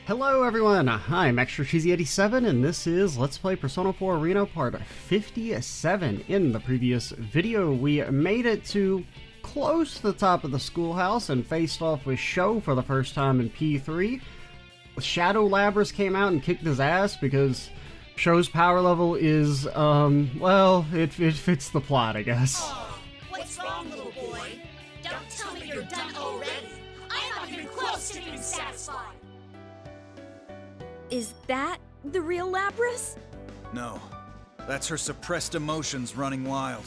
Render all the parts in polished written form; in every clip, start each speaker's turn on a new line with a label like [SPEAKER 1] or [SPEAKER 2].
[SPEAKER 1] Hello everyone, I'm Extra Cheesy 87 and this is Let's Play Persona 4 Arena Part 57. In the previous video, we made it to close to the top of the schoolhouse and faced off with Sho for the first time in P3. Shadow Labrys came out and kicked his ass because Sho's power level is, well, it fits the plot, I guess.
[SPEAKER 2] Oh, what's wrong, little boy? Don't tell me you're done already. I'm not even close to being satisfied.
[SPEAKER 3] Is that the real Labrys?
[SPEAKER 4] No. That's her suppressed emotions running wild.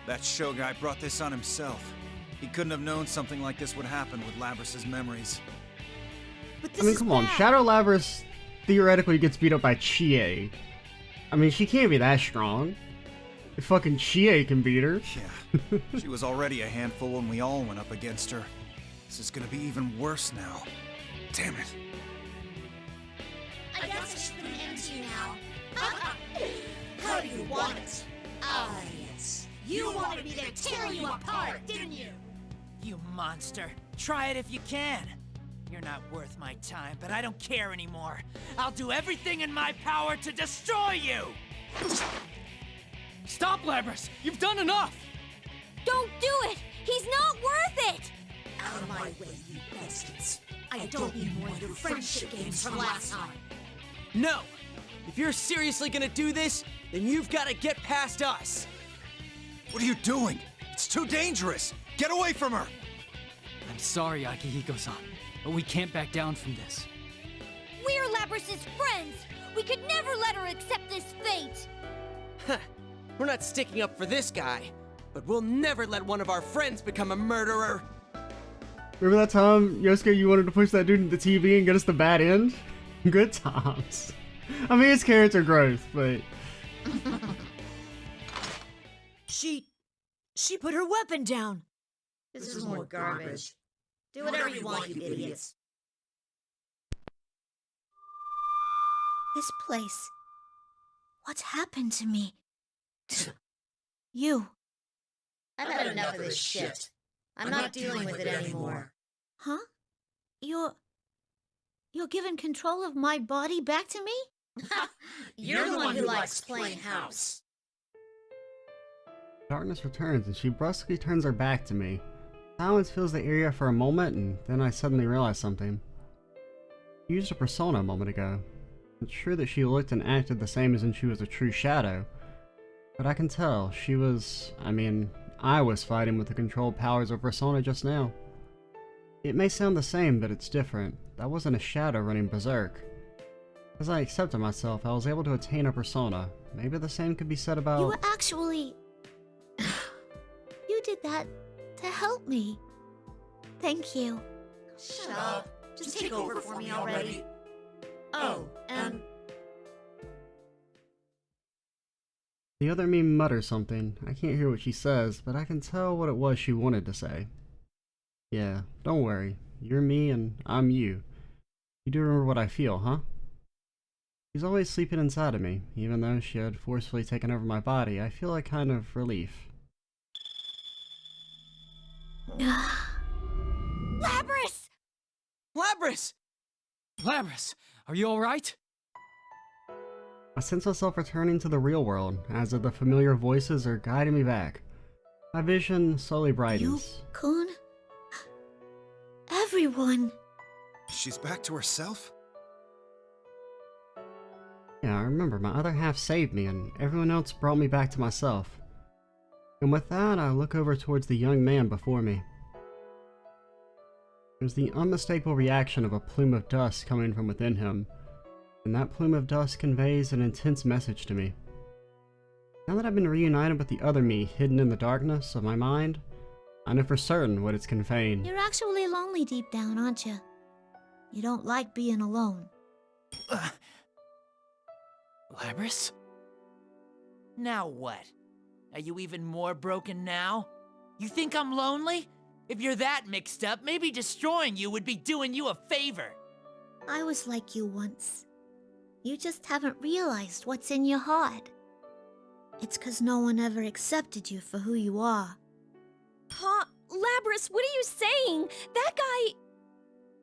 [SPEAKER 4] That show guy brought this on himself. He couldn't have known something like this would happen with Labrys' memories.
[SPEAKER 3] But this
[SPEAKER 1] I mean, come on,
[SPEAKER 3] bad.
[SPEAKER 1] Shadow Labrys theoretically gets beat up by Chie. I mean, she can't be that strong. If fucking Chie can beat her.
[SPEAKER 4] Yeah, she was already a handful when we all went up against her. This is gonna be even worse now. Damn it.
[SPEAKER 2] I guess I should put an end to you now. How do you want it? Ah, yes. You wanted me to tear you apart, didn't you?
[SPEAKER 5] You monster. Try it if you can. You're not worth my time, but I don't care anymore. I'll do everything in my power to destroy you! Stop, Labrys! You've done enough!
[SPEAKER 3] Don't do it! He's not worth it!
[SPEAKER 2] Out of my way, you bastards. I don't need more of your friendship games from last time.
[SPEAKER 6] No! If you're seriously gonna do this, then you've gotta get past us!
[SPEAKER 4] What are you doing? It's too dangerous! Get away from her!
[SPEAKER 7] I'm sorry, Akihiko-san, but we can't back down from this.
[SPEAKER 3] We're Labrys' friends! We could never let her accept this fate!
[SPEAKER 6] Huh. We're not sticking up for this guy, but we'll never let one of our friends become a murderer!
[SPEAKER 1] Remember that time, Yosuke, you wanted to push that dude into the TV and get us the bad end? Good times. I mean, it's character growth, but...
[SPEAKER 3] She put her weapon down!
[SPEAKER 2] This is more garbage. Do whatever you want, you idiots.
[SPEAKER 3] This place... What's happened to me? You.
[SPEAKER 2] I've had enough of this shit. I'm not dealing with it anymore.
[SPEAKER 3] Huh? You're giving control of my body back to me?
[SPEAKER 2] You're the one who likes playing house.
[SPEAKER 1] Darkness returns and she brusquely turns her back to me. Silence fills the area for a moment and then I suddenly realize something. She used a persona a moment ago. It's true that she looked and acted the same as when she was a true shadow, but I can tell she was, I was fighting with the controlled powers of persona just now. It may sound the same, but it's different. That wasn't a shadow running berserk. As I accepted myself, I was able to attain a persona. Maybe the same could be said about...
[SPEAKER 3] You were actually... You did that to help me. Thank you.
[SPEAKER 2] Shut up. Just take over for me already. Oh, and...
[SPEAKER 1] The other me mutters something. I can't hear what she says, but I can tell what it was she wanted to say. Yeah, don't worry. You're me and I'm you. You do remember what I feel, huh? She's always sleeping inside of me. Even though she had forcefully taken over my body, I feel a kind of relief.
[SPEAKER 3] Labrys!
[SPEAKER 6] Labrys!
[SPEAKER 7] Labrys, are you alright?
[SPEAKER 1] I sense myself returning to the real world, as if the familiar voices are guiding me back. My vision slowly brightens.
[SPEAKER 3] Kun? Everyone!
[SPEAKER 4] She's back to herself?
[SPEAKER 1] Yeah, I remember my other half saved me and everyone else brought me back to myself. And with that, I look over towards the young man before me. There's the unmistakable reaction of a plume of dust coming from within him, and that plume of dust conveys an intense message to me. Now that I've been reunited with the other me hidden in the darkness of my mind, I know for certain what it's conveying.
[SPEAKER 3] You're actually lonely deep down, aren't you? You don't like being alone.
[SPEAKER 5] Labrys? Now what? Are you even more broken now? You think I'm lonely? If you're that mixed up, maybe destroying you would be doing you a favor.
[SPEAKER 3] I was like you once. You just haven't realized what's in your heart. It's 'cause no one ever accepted you for who you are. Huh? Labrys, what are you saying? That guy...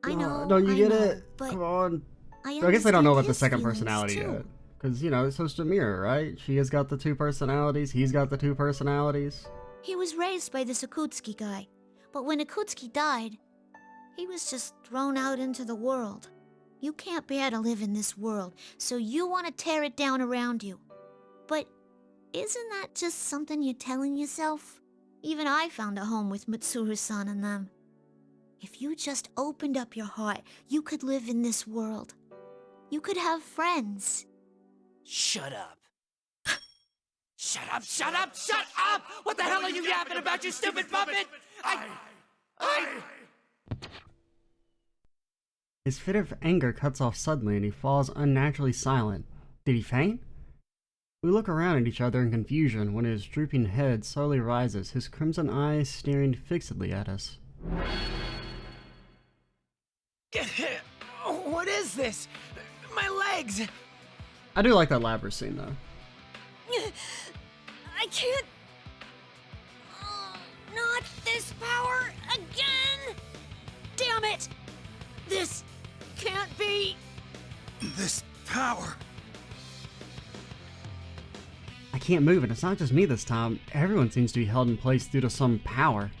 [SPEAKER 3] I know,
[SPEAKER 1] Don't you
[SPEAKER 3] I
[SPEAKER 1] get
[SPEAKER 3] know,
[SPEAKER 1] it?
[SPEAKER 3] but
[SPEAKER 1] Come on. So I guess they don't know about the
[SPEAKER 3] his
[SPEAKER 1] second
[SPEAKER 3] feelings,
[SPEAKER 1] personality
[SPEAKER 3] too.
[SPEAKER 1] yet. Because, you know, it's supposed to mirror, right? She has got the two personalities, he's got the two personalities.
[SPEAKER 3] He was raised by this Akutsuki guy, but when Akutsuki died, he was just thrown out into the world. You can't bear to live in this world, so you want to tear it down around you. But isn't that just something you're telling yourself? Even I found a home with Mitsuru-san and them. If you just opened up your heart, you could live in this world. You could have friends.
[SPEAKER 5] Shut up. Shut up, shut up, shut up! What the hell are you yapping about, you stupid puppet?
[SPEAKER 1] His fit of anger cuts off suddenly and he falls unnaturally silent. Did he faint? We look around at each other in confusion when his drooping head slowly rises, his crimson eyes staring fixedly at us.
[SPEAKER 6] What is this? My legs!
[SPEAKER 1] I do like that Labyrinth scene though.
[SPEAKER 3] I can't... not this power again! Damn it! This can't be...
[SPEAKER 4] This power.
[SPEAKER 1] I can't move, and it's not just me this time. Everyone seems to be held in place due to some power.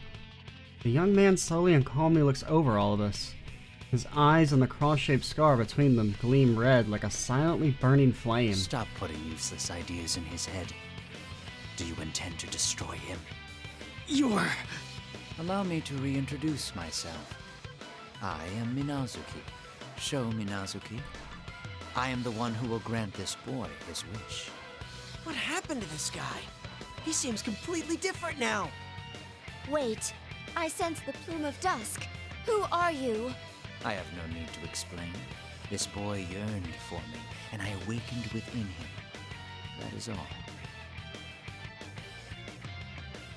[SPEAKER 1] The young man slowly and calmly looks over all of us. His eyes and the cross-shaped scar between them gleam red like a silently burning flame.
[SPEAKER 5] Stop putting useless ideas in his head. Do you intend to destroy him?
[SPEAKER 6] You're...
[SPEAKER 5] Allow me to reintroduce myself. I am Minazuki. Sho Minazuki. I am the one who will grant this boy his wish.
[SPEAKER 6] What happened to this guy? He seems completely different now.
[SPEAKER 3] Wait, I sense the plume of dusk. Who are you?
[SPEAKER 5] I have no need to explain. This boy yearned for me, and I awakened within him. That is all.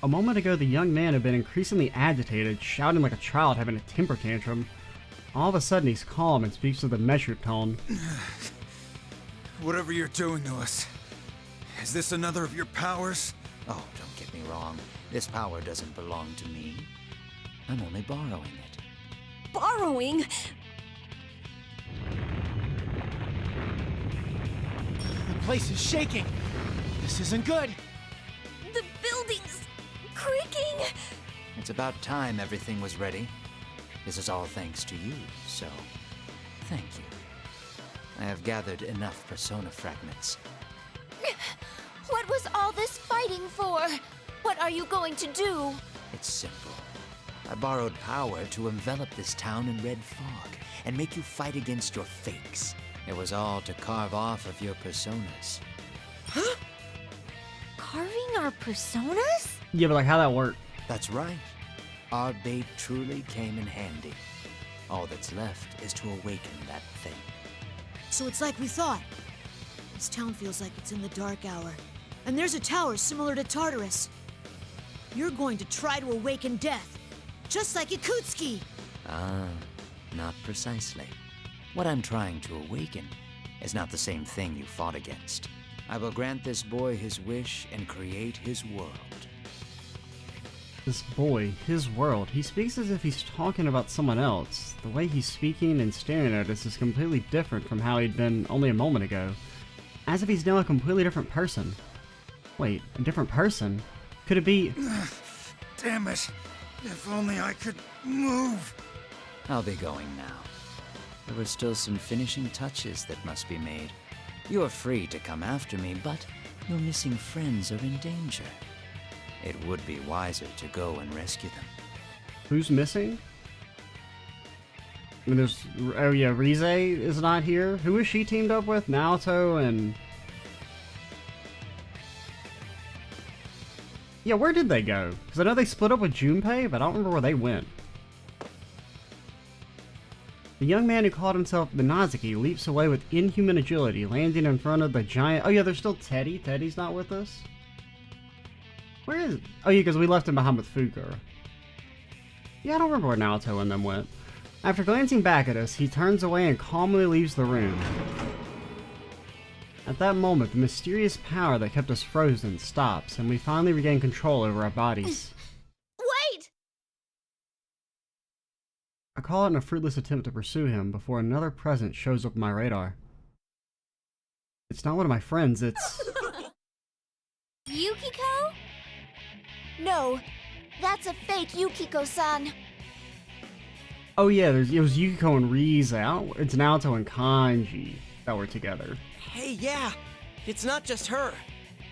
[SPEAKER 1] A moment ago, the young man had been increasingly agitated, shouting like a child having a temper tantrum. All of a sudden, he's calm and speaks with a measured tone.
[SPEAKER 4] Whatever you're doing to us, is this another of your powers?
[SPEAKER 5] Oh, don't get me wrong. This power doesn't belong to me. I'm only borrowing it.
[SPEAKER 3] Borrowing?
[SPEAKER 6] The place is shaking. This isn't good.
[SPEAKER 3] The building's creaking.
[SPEAKER 5] It's about time everything was ready. This is all thanks to you, so thank you. I have gathered enough persona fragments.
[SPEAKER 3] What was all this fighting for? What are you going to do?
[SPEAKER 5] It's simple. I borrowed power to envelop this town in red fog and make you fight against your fakes. It was all to carve off of your personas.
[SPEAKER 3] Carving our personas?
[SPEAKER 1] Yeah, but like, how'd that work?
[SPEAKER 5] That's right. Our bait truly came in handy. All that's left is to awaken that thing.
[SPEAKER 8] So it's like we thought. This town feels like it's in the dark hour. And there's a tower similar to Tartarus. You're going to try to awaken death, just like Ikutsuki!
[SPEAKER 5] Ah, not precisely. What I'm trying to awaken is not the same thing you fought against. I will grant this boy his wish and create his world.
[SPEAKER 1] This boy, his world, he speaks as if he's talking about someone else. The way he's speaking and staring at us is completely different from how he'd been only a moment ago. As if he's now a completely different person. Wait, a different person? Could it be...
[SPEAKER 4] Damn it. If only I could move.
[SPEAKER 5] I'll be going now. There were still some finishing touches that must be made. You are free to come after me, but your missing friends are in danger. It would be wiser to go and rescue them.
[SPEAKER 1] Who's missing? I mean, there's... Oh yeah, Rize is not here. Who is she teamed up with? Naoto and... Yeah, where did they go? Because I know they split up with Junpei, but I don't remember where they went. The young man who called himself Minazuki leaps away with inhuman agility, landing in front of the giant... Oh yeah, there's still Teddy. Teddy's not with us. Where is... Oh yeah, because we left him behind with Fuka. Yeah, I don't remember where Naoto and them went. After glancing back at us, he turns away and calmly leaves the room. At that moment, the mysterious power that kept us frozen stops, and we finally regain control over our bodies. I call it in a fruitless attempt to pursue him before another presence shows up on my radar. It's not one of my friends, it's...
[SPEAKER 3] Yukiko? No, that's a fake Yukiko-san.
[SPEAKER 1] Oh yeah, it was Yukiko and Riza. It's Naoto and Kanji that were together.
[SPEAKER 6] Hey, yeah, it's not just her.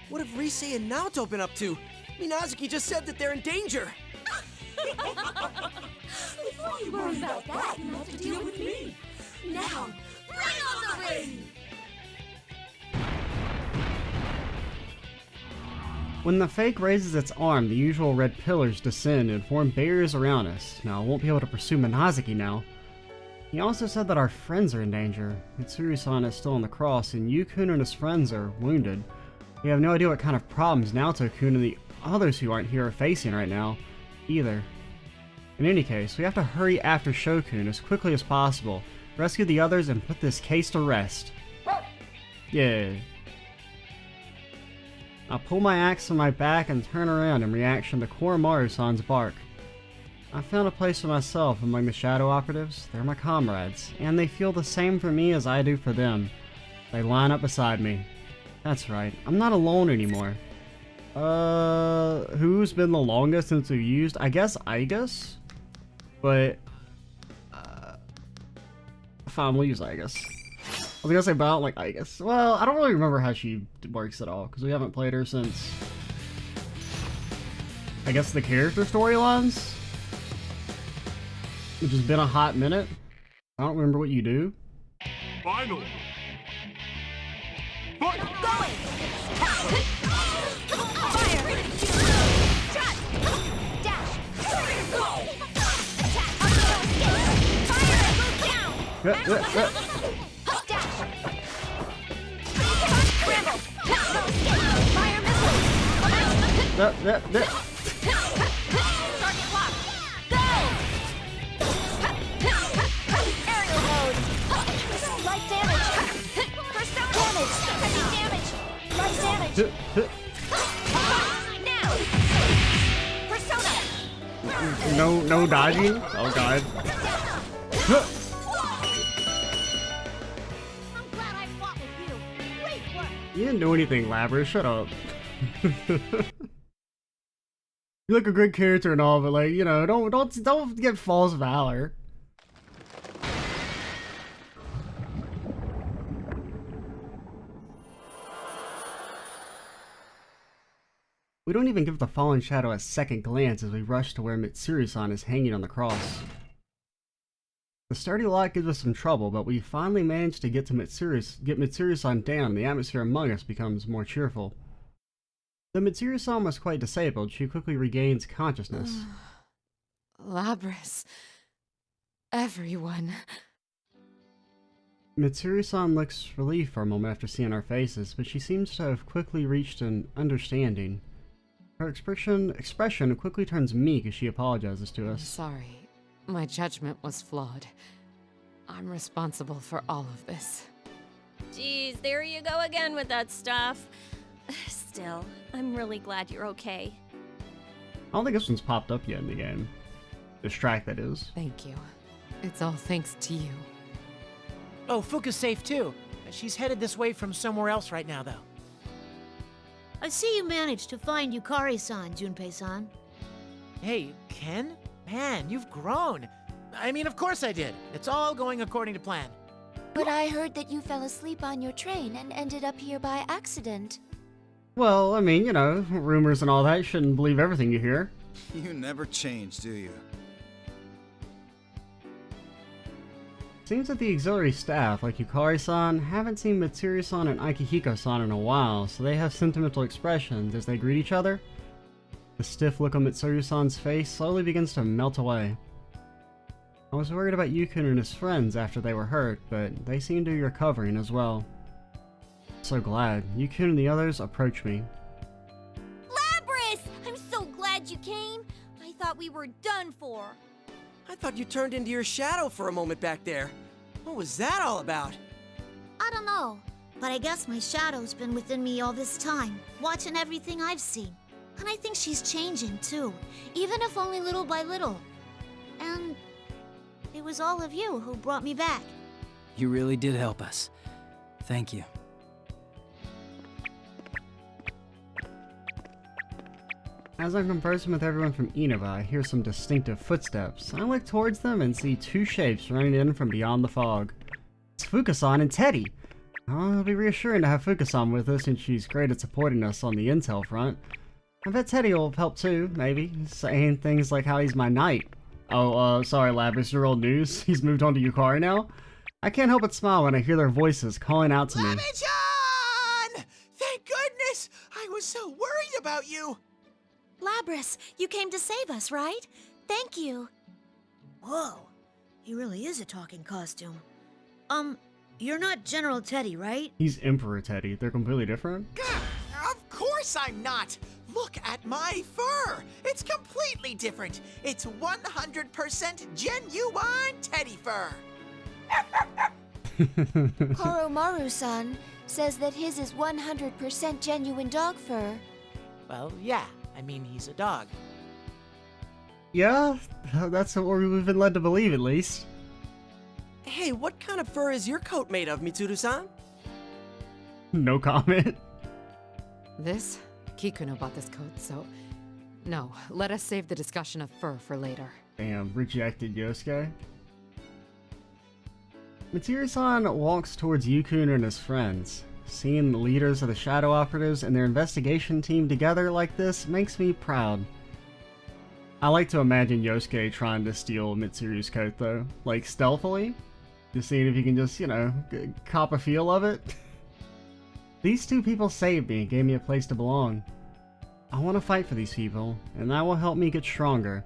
[SPEAKER 6] What have Rise and Naoto been up to? Minazuki just said that they're in danger.
[SPEAKER 2] Before you worry about that, you have to deal with me. Now, bring on the ring!
[SPEAKER 1] When the fake raises its arm, the usual red pillars descend and form barriers around us. Now, I won't be able to pursue Minazuki now. He also said that our friends are in danger. Mitsuru-san is still on the cross, and Yu-kun and his friends are wounded. We have no idea what kind of problems Naoto-kun and the others who aren't here are facing right now, either. In any case, we have to hurry after Shokun as quickly as possible, rescue the others, and put this case to rest. Yeah. I pull my axe from my back and turn around in reaction to Koromaru-san's bark. I found a place for myself among the shadow operatives. They're my comrades, and they feel the same for me as I do for them. They line up beside me. That's right, I'm not alone anymore. Who's been the longest since we've used? I guess Igus? But, fine, we'll use Igus. I was gonna say about like Igus. Well, I don't really remember how she works at all, because we haven't played her since, I guess, the character storylines? Which has been a hot minute. I don't remember what you do.
[SPEAKER 9] Final.
[SPEAKER 2] Going! Fire! Shot! Dash! Go! Attack! Fire! Move down! Dash! Scramble! Fire missile! Target lock! Go! Aerial mode! Light damage! Persona damage! Heavy damage! Light damage! Now! Persona!
[SPEAKER 1] No dodging? Oh god.
[SPEAKER 2] I'm glad I fought with you. Great work!
[SPEAKER 1] You didn't do anything, Labra. Shut up. You look a good character and all, but like, you know, don't get false valor. We don't even give the fallen shadow a second glance as we rush to where Mitsuru-san is hanging on the cross. The sturdy lock gives us some trouble, but we finally manage to get Mitsuru-san down, and the atmosphere among us becomes more cheerful. Though Mitsuru-san was quite disabled, she quickly regains consciousness.
[SPEAKER 10] Labris. Everyone.
[SPEAKER 1] Mitsuru-san looks relieved for a moment after seeing our faces, but she seems to have quickly reached an understanding. Her expression quickly turns meek as she apologizes to us.
[SPEAKER 10] Sorry. My judgment was flawed. I'm responsible for all of this.
[SPEAKER 11] Geez, there you go again with that stuff. Still, I'm really glad you're okay.
[SPEAKER 1] I don't think this one's popped up yet in the game. This track, that is.
[SPEAKER 10] Thank you. It's all thanks to you.
[SPEAKER 5] Oh, Fuka's safe too. She's headed this way from somewhere else right now, though.
[SPEAKER 8] I see you managed to find Yukari-san, Junpei-san.
[SPEAKER 5] Hey, Ken? Man, you've grown. I mean, of course I did. It's all going according to plan.
[SPEAKER 3] But I heard that you fell asleep on your train and ended up here by accident.
[SPEAKER 1] Well, I mean, you know, rumors and all that. You shouldn't believe everything you hear.
[SPEAKER 4] You never change, do you?
[SPEAKER 1] Seems that the auxiliary staff, like Yukari-san, haven't seen Mitsuru-san and Akihiko-san in a while, so they have sentimental expressions as they greet each other. The stiff look on Mitsuru-san's face slowly begins to melt away. I was worried about Yukun and his friends after they were hurt, but they seem to be recovering as well. So glad. Yukun and the others approach me.
[SPEAKER 11] Labris! I'm so glad you came. I thought we were done for.
[SPEAKER 6] I thought you turned into your shadow for a moment back there. What was that all about?
[SPEAKER 3] I don't know, but I guess my shadow's been within me all this time, watching everything I've seen. And I think she's changing too, even if only little by little. And
[SPEAKER 8] It was all of you who brought me back.
[SPEAKER 7] You really did help us. Thank you.
[SPEAKER 1] As I'm conversing with everyone from Inaba, I hear some distinctive footsteps. I look towards them and see two shapes running in from beyond the fog. It's Fukasan and Teddy! Oh, it'll be reassuring to have Fukasan with us, since she's great at supporting us on the intel front. I bet Teddy will help too, maybe, saying things like how he's my knight. Oh, sorry Labris, you're old news. He's moved on to Yukari now? I can't help but smile when I hear their voices calling out to me.
[SPEAKER 6] Labichan! Thank goodness! I was so worried about you!
[SPEAKER 11] Labris, you came to save us, right? Thank you.
[SPEAKER 8] Whoa, he really is a talking costume. You're not General Teddy, right?
[SPEAKER 1] He's Emperor Teddy. They're completely different?
[SPEAKER 6] Gah, of course I'm not! Look at my fur! It's completely different! It's 100% genuine teddy fur!
[SPEAKER 9] Koromaru-san says that his is 100% genuine dog fur.
[SPEAKER 6] Well, yeah. I mean, he's a dog.
[SPEAKER 1] Yeah, that's what we've been led to believe at least.
[SPEAKER 6] Hey, what kind of fur is your coat made of, Mitsuru-san?
[SPEAKER 1] No comment.
[SPEAKER 10] This? Kikuno bought this coat, so... No, let us save the discussion of fur for later.
[SPEAKER 1] Damn, rejected Yosuke. Mitsuru-san walks towards Yukun and his friends. Seeing the leaders of the Shadow Operatives and their investigation team together like this makes me proud. I like to imagine Yosuke trying to steal Mitsuru's coat though, like stealthily. Just seeing if he can just, you know, cop a feel of it. These two people saved me and gave me a place to belong. I want to fight for these people, and that will help me get stronger.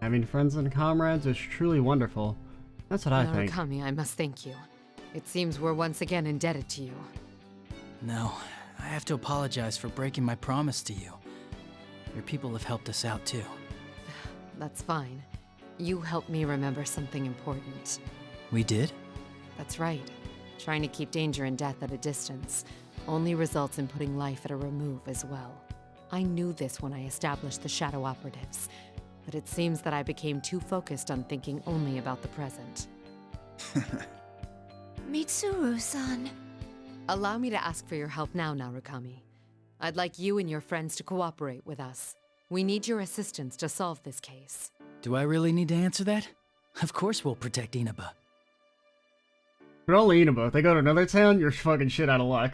[SPEAKER 1] Having friends and comrades is truly wonderful. That's what I think.
[SPEAKER 10] Narukami, I must thank you. It seems we're once again indebted to you.
[SPEAKER 7] No, I have to apologize for breaking my promise to you. Your people have helped us out too.
[SPEAKER 10] That's fine. You helped me remember something important.
[SPEAKER 7] We did?
[SPEAKER 10] That's right. Trying to keep danger and death at a distance only results in putting life at a remove as well. I knew this when I established the Shadow Operatives, but it seems that I became too focused on thinking only about the present.
[SPEAKER 9] Mitsuru-san.
[SPEAKER 10] Allow me to ask for your help now, Narukami. I'd like you and your friends to cooperate with us. We need your assistance to solve this case.
[SPEAKER 7] Do I really need to answer that? Of course we'll protect Inaba.
[SPEAKER 1] But only Inaba. If they go to another town, you're fucking shit out of luck.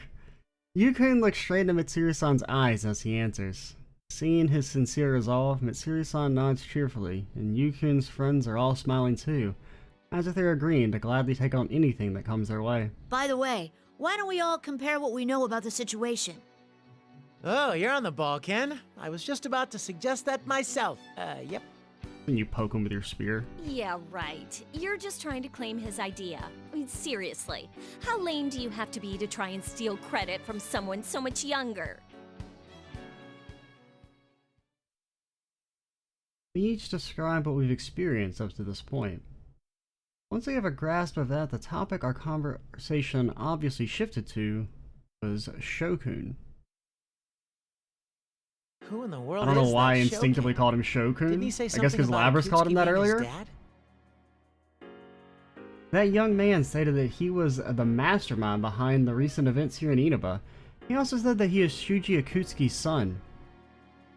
[SPEAKER 1] Yukun looks straight into Mitsuru-san's eyes as he answers. Seeing his sincere resolve, Mitsuru-san nods cheerfully, and Yukun's friends are all smiling too, as if they're agreeing to gladly take on anything that comes their way.
[SPEAKER 8] By the way, why don't we all compare what we know about the situation?
[SPEAKER 6] Oh, you're on the ball, Ken. I was just about to suggest that myself. Yep.
[SPEAKER 1] And you poke him with your spear.
[SPEAKER 11] Yeah, right. You're just trying to claim his idea. I mean, seriously, how lame do you have to be to try and steal credit from someone so much younger?
[SPEAKER 1] We each describe what we've experienced up to this point. Once we have a grasp of that, the topic our conversation obviously shifted to was Shokun.
[SPEAKER 6] Who in the world
[SPEAKER 1] I don't know
[SPEAKER 6] is
[SPEAKER 1] why I
[SPEAKER 6] that
[SPEAKER 1] instinctively
[SPEAKER 6] Shokin?
[SPEAKER 1] called him Shokun.
[SPEAKER 6] Didn't he say
[SPEAKER 1] I
[SPEAKER 6] something
[SPEAKER 1] guess because
[SPEAKER 6] about
[SPEAKER 1] Labris called him that
[SPEAKER 6] Akutsuki being his
[SPEAKER 1] earlier.
[SPEAKER 6] dad?
[SPEAKER 1] That young man stated that he was the mastermind behind the recent events here in Inaba. He also said that he is Shuji Akutsuki's son.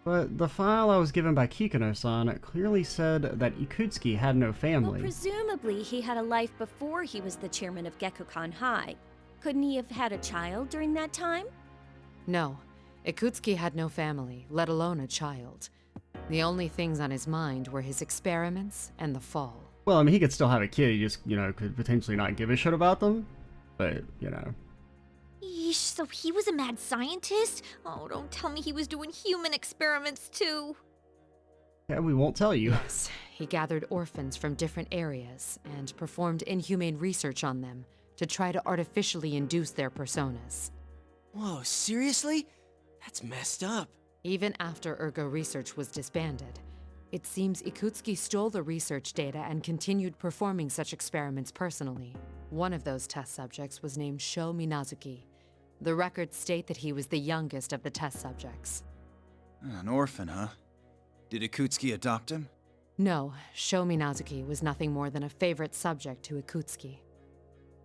[SPEAKER 1] But the file I was given by Kikuno-san clearly said that Ikutsuki had no
[SPEAKER 11] Well,
[SPEAKER 1] family.
[SPEAKER 11] presumably he had a life before he was the chairman of Gekkoukan High. Couldn't he have had a child during that time?
[SPEAKER 10] No, Ikutsuki had no family, let alone a child. The only things on his mind were his experiments and the fall.
[SPEAKER 1] Well, I mean, he could still have a kid, he just, you know, could potentially not give a shit about them. But, you know.
[SPEAKER 9] Yeesh, so he was a mad scientist? Oh, don't tell me he was doing human experiments too.
[SPEAKER 1] Yeah, we won't tell you.
[SPEAKER 10] Yes, he gathered orphans from different areas and performed inhumane research on them to try to artificially induce their personas.
[SPEAKER 6] Whoa, seriously? That's messed up.
[SPEAKER 10] Even after Ergo Research was disbanded, it seems Ikutsuki stole the research data and continued performing such experiments personally. One of those test subjects was named Sho Minazuki. The records state that he was the youngest of the test subjects.
[SPEAKER 4] An orphan, huh? Did Akutsuki adopt him?
[SPEAKER 10] No, Sho Minazuki was nothing more than a favorite subject to Ikutsuki.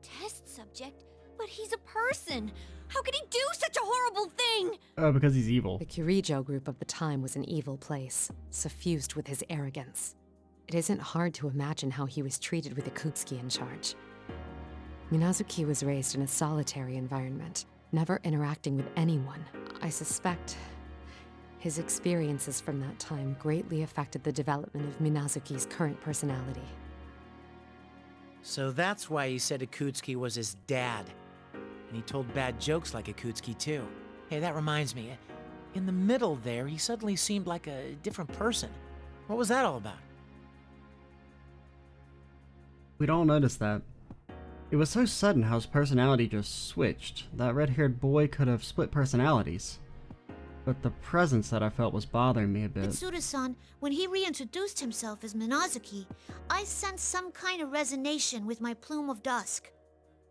[SPEAKER 9] Test subject? But he's a person! How could he do such a horrible thing?
[SPEAKER 1] Oh, because he's evil.
[SPEAKER 10] The Kirijo group of the time was an evil place, suffused with his arrogance. It isn't hard to imagine how he was treated with Ikutsuki in charge. Minazuki was raised in a solitary environment, never interacting with anyone. I suspect his experiences from that time greatly affected the development of Minazuki's current personality.
[SPEAKER 6] So that's why he said Ikutsuki was his dad. And he told bad jokes like Ikutsuki, too. Hey, that reminds me. In the middle there, he suddenly seemed like a different person. What was that all about?
[SPEAKER 1] We'd all noticed that. It was so sudden how his personality just switched. That red-haired boy could have split personalities. But the presence that I felt was bothering me a bit.
[SPEAKER 3] Mitsuda-san, when he reintroduced himself as Minazuki, I sensed some kind of resonation with my plume of dusk.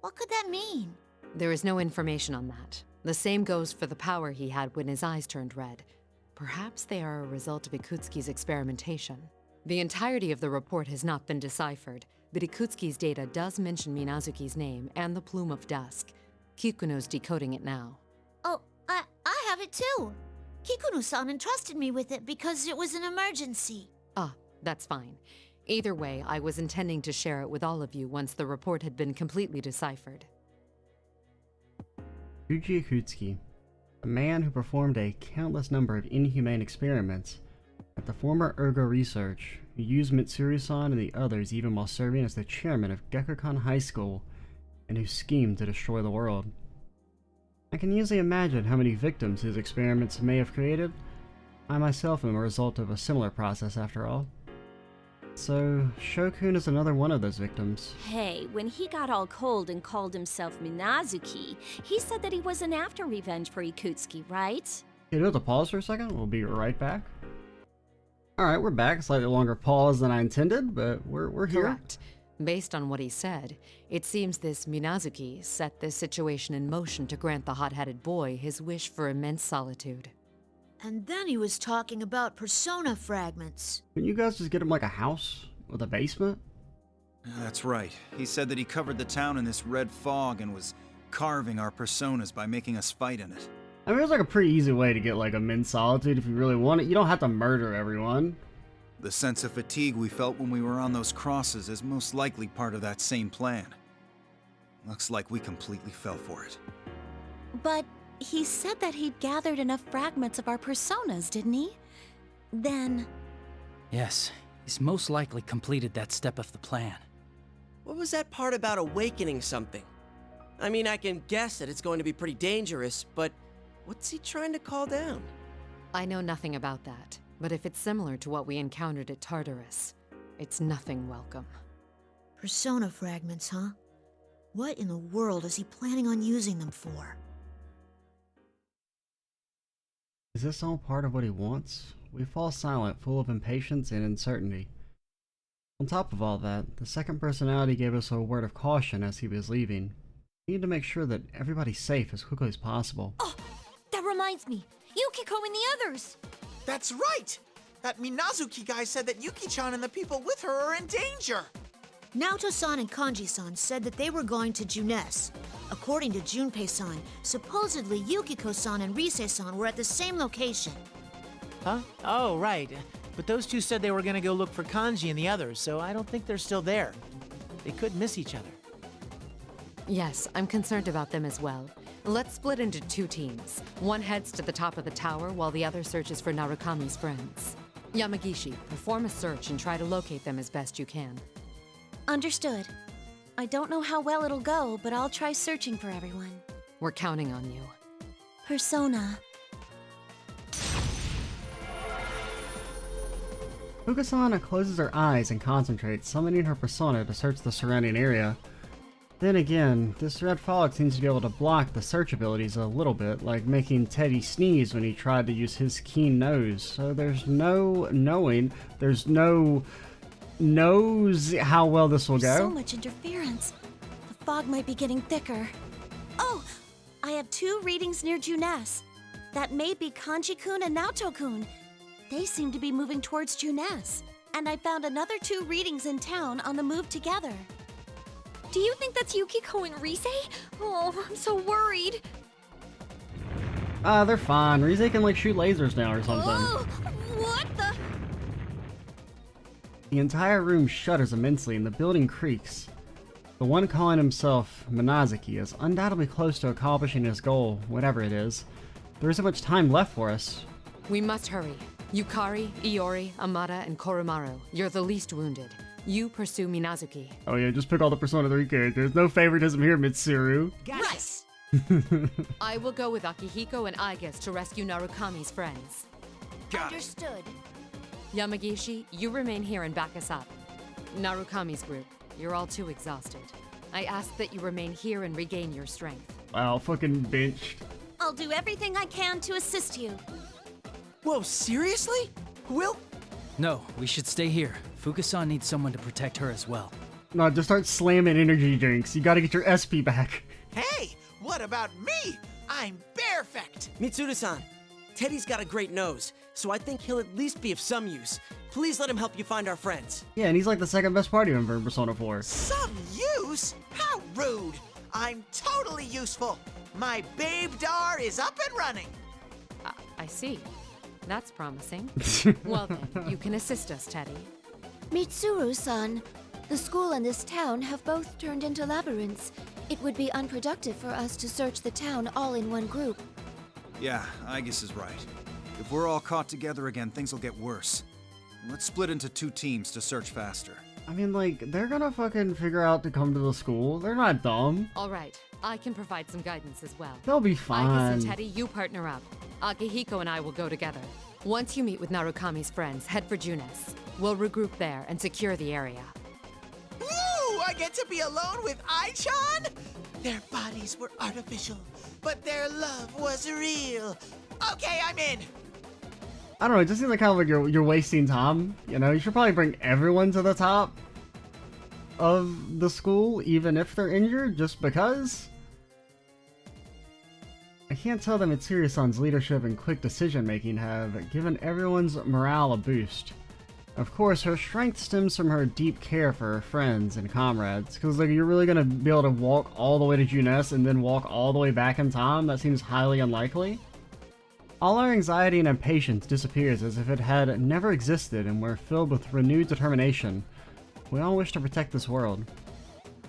[SPEAKER 3] What could that mean?
[SPEAKER 10] There is no information on that. The same goes for the power he had when his eyes turned red. Perhaps they are a result of Ikutsuki's experimentation. The entirety of the report has not been deciphered, but Ikutsuki's data does mention Minazuki's name and the plume of dusk. Kikuno's decoding it now.
[SPEAKER 3] Oh, I have it too. Kikuno-san entrusted me with it because it was an emergency.
[SPEAKER 10] Ah, that's fine. Either way, I was intending to share it with all of you once the report had been completely deciphered.
[SPEAKER 1] Yuji Ikutsuki, a man who performed a countless number of inhumane experiments at the former Ergo Research, who used Mitsuru-san and the others even while serving as the chairman of Gekukan High School, and who schemed to destroy the world. I can easily imagine how many victims his experiments may have created. I myself am a result of a similar process after all. So, Shokun is another one of those victims.
[SPEAKER 11] Hey, when he got all cold and called himself Minazuki, he said that he wasn't after revenge for Ikutsuki, right?
[SPEAKER 1] Okay, do we have to pause for a second? We'll be right back. Alright, we're back. Slightly longer pause than I intended, but we're here.
[SPEAKER 10] Correct. Based on what he said, it seems this Minazuki set this situation in motion to grant the hot-headed boy his wish for immense solitude.
[SPEAKER 8] And then he was talking about persona fragments.
[SPEAKER 1] Couldn't you guys just get him like a house with a basement?
[SPEAKER 4] That's right. He said that he covered the town in this red fog and was carving our personas by making us fight in it.
[SPEAKER 1] I mean, it's like a pretty easy way to get like immense solitude if you really want it. You don't have to murder everyone.
[SPEAKER 4] The sense of fatigue we felt when we were on those crosses is most likely part of that same plan. Looks like we completely fell for it.
[SPEAKER 11] But he said that he'd gathered enough fragments of our personas, didn't he? Then...
[SPEAKER 7] Yes, he's most likely completed that step of the plan.
[SPEAKER 12] What was that part about awakening something? I mean, I can guess that it's going to be pretty dangerous, but what's he trying to call down?
[SPEAKER 10] I know nothing about that, but if it's similar to what we encountered at Tartarus, it's nothing welcome.
[SPEAKER 8] Persona fragments, huh? What in the world is he planning on using them for?
[SPEAKER 1] Is this all part of what he wants? We fall silent, full of impatience and uncertainty. On top of all that, the second personality gave us a word of caution as he was leaving. We need to make sure that everybody's safe as quickly as possible.
[SPEAKER 9] Oh, that reminds me. Yukiko and the others.
[SPEAKER 6] That's right! That Minazuki guy said that Yuki-chan and the people with her are in danger!
[SPEAKER 8] Naoto-san and Kanji-san said that they were going to Junes. According to Junpei-san, supposedly Yukiko-san and Rise-san were at the same location.
[SPEAKER 6] Huh? Oh, right. But those two said they were gonna go look for Kanji and the others, so I don't think they're still there. They could miss each other.
[SPEAKER 10] Yes, I'm concerned about them as well. Let's split into two teams. One heads to the top of the tower while the other searches for Narukami's friends. Yamagishi, perform a search and try to locate them as best you can.
[SPEAKER 11] Understood. I don't know how well it'll go, but I'll try searching for everyone.
[SPEAKER 10] We're counting on you.
[SPEAKER 11] Persona.
[SPEAKER 1] Fukusana closes her eyes and concentrates, summoning her persona to search the surrounding area. Then again, this red fog seems to be able to block the search abilities a little bit, like making Teddy sneeze when he tried to use his keen nose. So there's no knowing, there's no knows how well this will go.
[SPEAKER 11] So much interference. The fog might be getting thicker. Oh! I have 2 readings near Junes. That may be Kanji-kun and Naoto-kun. They seem to be moving towards Junes. and I found another 2 readings in town on the move together.
[SPEAKER 9] Do you think that's Yukiko and Rise? Oh, I'm so worried.
[SPEAKER 1] They're fine. Rise can like shoot lasers now or something.
[SPEAKER 9] Oh, what the?
[SPEAKER 1] The entire room shudders immensely and the building creaks. The one calling himself Minazuki is undoubtedly close to accomplishing his goal, whatever it is. There isn't much time left for us.
[SPEAKER 10] We must hurry. Yukari, Iori, Amada, and Koromaru, you're the least wounded. You pursue Minazuki.
[SPEAKER 1] Oh yeah, just pick all the Persona 3 characters. No favoritism here, Mitsuru.
[SPEAKER 11] Right!
[SPEAKER 10] I will go with Akihiko and Aigis to rescue Narukami's friends.
[SPEAKER 11] Understood.
[SPEAKER 10] Yamagishi, you remain here and back us up. Narukami's group, you're all too exhausted. I ask that you remain here and regain your strength.
[SPEAKER 1] Wow, fucking benched.
[SPEAKER 11] I'll do everything I can to assist you.
[SPEAKER 12] Whoa, seriously? Will?
[SPEAKER 7] No, we should stay here. Fukusan needs someone to protect her as well.
[SPEAKER 1] No, just start slamming energy drinks. You gotta get your SP back.
[SPEAKER 5] Hey, what about me? I'm perfect.
[SPEAKER 12] Mitsuru-san, Teddy's got a great nose, so I think he'll at least be of some use. Please let him help you find our friends.
[SPEAKER 1] Yeah, and he's like the second best party member in Persona 4.
[SPEAKER 5] Some use? How rude. I'm totally useful. My babe Dar is up and running.
[SPEAKER 10] I see. That's promising. Well then, you can assist us, Teddy.
[SPEAKER 13] Mitsuru-san, the school and this town have both turned into labyrinths. It would be unproductive for us to search the town all in one group.
[SPEAKER 4] Yeah, Aegis is right. If we're all caught together again, things will get worse. Let's split into 2 teams to search faster.
[SPEAKER 1] I mean, like, they're gonna fucking figure out to come to the school. They're not dumb.
[SPEAKER 10] Alright, I can provide some guidance as well.
[SPEAKER 1] They'll be
[SPEAKER 10] Aigis
[SPEAKER 1] fine.
[SPEAKER 10] and Teddy, you partner up. Akihiko and I will go together. Once you meet with Narukami's friends, head for Junes. We'll regroup there and secure the area.
[SPEAKER 5] Woo! I get to be alone with Aichan? Their bodies were artificial, but their love was real. Okay, I'm in.
[SPEAKER 1] I don't know, it just seems like kind of like you're wasting time. You know, you should probably bring everyone to the top of the school, even if they're injured, just because. I can't tell that Mitsuru-san's leadership and quick decision-making have given everyone's morale a boost. Of course, her strength stems from her deep care for her friends and comrades, because like, you're really gonna be able to walk all the way to Junes and then walk all the way back in time? That seems highly unlikely. All our anxiety and impatience disappears as if it had never existed, and we're filled with renewed determination. We all wish to protect this world.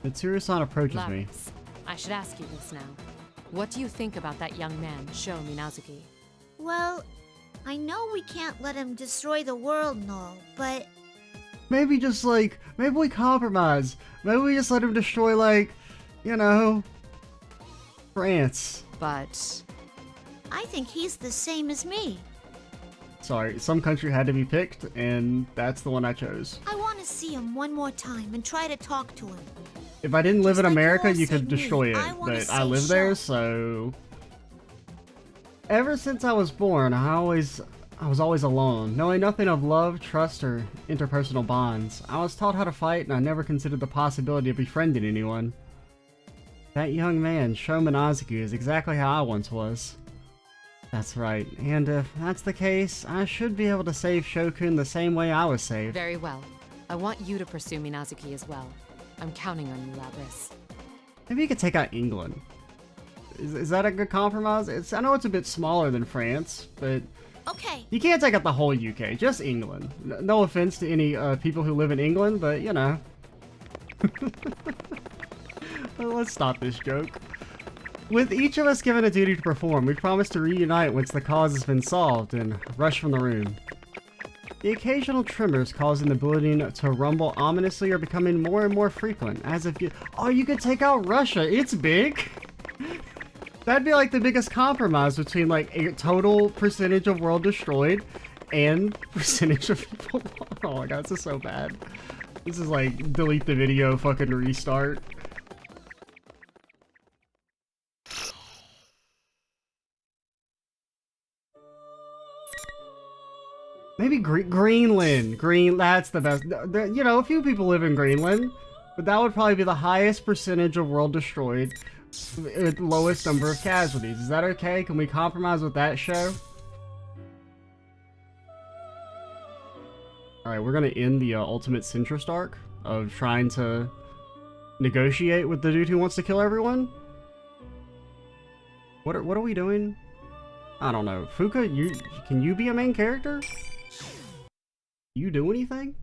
[SPEAKER 1] Mitsuru-san approaches me.
[SPEAKER 10] Laris, I should ask you this now. What do you think about that young man, Sho Minazuki?
[SPEAKER 3] Well, I know we can't let him destroy the world and all, but...
[SPEAKER 1] Maybe just like, maybe we compromise. Maybe we just let him destroy like, you know, France.
[SPEAKER 10] But...
[SPEAKER 3] I think he's the same as me.
[SPEAKER 1] Sorry, some country had to be picked, and that's the one I chose.
[SPEAKER 3] I want to see him one more time and try to talk to him.
[SPEAKER 1] If I didn't live
[SPEAKER 3] Just
[SPEAKER 1] in
[SPEAKER 3] like
[SPEAKER 1] America,
[SPEAKER 3] you all
[SPEAKER 1] you could
[SPEAKER 3] saved me,
[SPEAKER 1] destroy it,
[SPEAKER 3] I wanna
[SPEAKER 1] but I
[SPEAKER 3] save
[SPEAKER 1] live there,
[SPEAKER 3] Sho.
[SPEAKER 1] so... Ever since I was born, I was always alone, knowing nothing of love, trust, or interpersonal bonds. I was taught how to fight, and I never considered the possibility of befriending anyone. That young man, Sho Minazuki, is exactly how I once was. That's right, and if that's the case, I should be able to save Shokun the same way I was saved.
[SPEAKER 10] Very well. I want you to pursue Minazuki as well. I'm counting on you, Labrys.
[SPEAKER 1] Maybe you could take out England. Is that a good compromise? I know it's a bit smaller than France, but
[SPEAKER 3] Okay.
[SPEAKER 1] you can't take out the whole UK, just England. No offense to any people who live in England, but you know. Well, let's stop this joke. With each of us given a duty to perform, we promise to reunite once the cause has been solved and rush from the room. The occasional tremors causing the building to rumble ominously are becoming more and more frequent, as if you could take out Russia, it's big! That'd be like the biggest compromise between like a total percentage of world destroyed and percentage of people. Oh my god, this is so bad. This is like delete the video, fucking restart. Maybe Greenland. That's the best. You know, a few people live in Greenland, but that would probably be the highest percentage of world destroyed, with lowest number of casualties. Is that okay? Can we compromise with that show? Alright, we're gonna end the ultimate centrist arc of trying to negotiate with the dude who wants to kill everyone. What are we doing? I don't know. Fuka, can you be a main character? You do anything?